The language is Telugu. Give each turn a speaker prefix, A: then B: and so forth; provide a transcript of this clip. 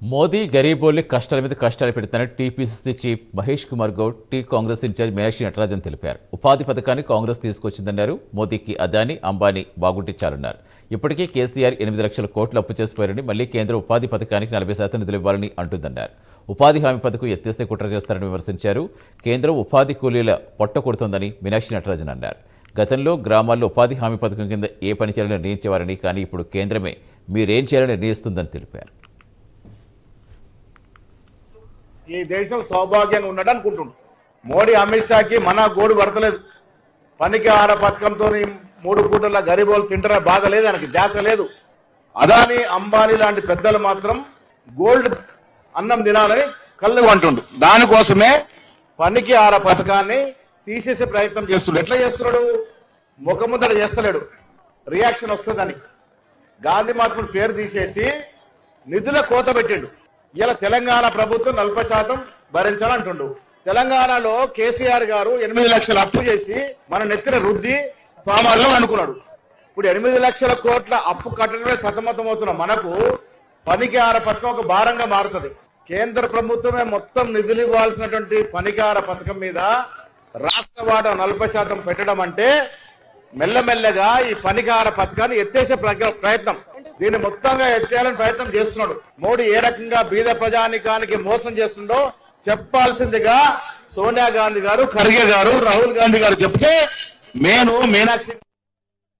A: మోదీ గరీబోల్ని కష్టాల మీద కష్టాలు పెడుతారని TPCC chief Mahesh Kumar Goud, Congress incharge Meenakshi Natarajan తెలిపారు. ఉపాధి పథకాన్ని కాంగ్రెస్ తీసుకొచ్చిందన్నారు. మోదీకి అదానీ, అంబానీ బాగుంటించాలన్నారు. ఇప్పటికే కేసీఆర్ 8 లక్షల కోట్లు అప్పు చేసిపోయారని, మళ్లీ కేంద్రం ఉపాధి పథకానికి 40% నిధులు ఇవ్వాలని అంటుందన్నారు. ఉపాధి హామీ పథకం ఎత్తేస్తే కుట్ర చేస్తారని విమర్శించారు. కేంద్రం ఉపాధి కూలీల పొట్ట కొడుతోందని మీనాక్షి నటరాజన్ అన్నారు. గతంలో గ్రామాల్లో ఉపాధి హామీ పథకం కింద ఏ పని చేయాలని నిర్ణయించేవారని, కానీ ఇప్పుడు కేంద్రమే మీరేం చేయాలని నిర్ణయిస్తుందని తెలిపారు.
B: ఈ దేశం సౌభాగ్యంగా ఉండడం అనుకుంటున్నాం. మోడీ, అమిత్ షాకి మన గోడు పడతలేదు. పనికి ఆహార పథకంతో 3 పూటల గరీబోలు తింటారా బాధ లేదు, ఆయనకి ధ్యాస లేదు. అదానీ, అంబానీ లాంటి పెద్దలు మాత్రం గోల్డ్ అన్నం తినాలని కళ్ళు అంటుండు. దానికోసమే పనికి ఆహార పథకాన్ని తీసేసే ప్రయత్నం చేస్తున్నాడు. ఎట్లా చేస్తున్నాడు? ముఖముద్దట చేస్తలేడు, రియాక్షన్ వస్తుందని గాంధీ మహాత్ముడు పేరు తీసేసి నిధుల కోత పెట్టిండు. ఇలా తెలంగాణ ప్రభుత్వం 40% భరించాలంటుండు. తెలంగాణలో కేసీఆర్ గారు 8 లక్షల అప్పు చేసి మన నెత్తిన రుద్ది ఫామాల్లో అనుకున్నాడు. ఇప్పుడు 8 లక్షల కోట్ల అప్పు కట్టడమే సతమతమవుతున్న మనకు పనికిహార పథకం ఒక భారంగా మారుతుంది. కేంద్ర ప్రభుత్వమే మొత్తం నిధులు ఇవ్వాల్సినటువంటి పనికిహార పథకం మీద రాష్ట్ర వాటా 40% పెట్టడం అంటే మెల్లమెల్లగా ఈ పనికిహార పథకాన్ని ఎత్తేసే ప్రయత్నం, దీన్ని మొత్తంగా ఎత్తేయాలని ప్రయత్నం చేస్తున్నాడు. మోడీ ఏ రకంగా బీద ప్రజానికానికి మోసం చేస్తుండో చెప్పాల్సిందిగా సోనియా గాంధీ గారు, ఖర్గే గారు, రాహుల్ గాంధీ గారు చెప్తే మీనాక్షి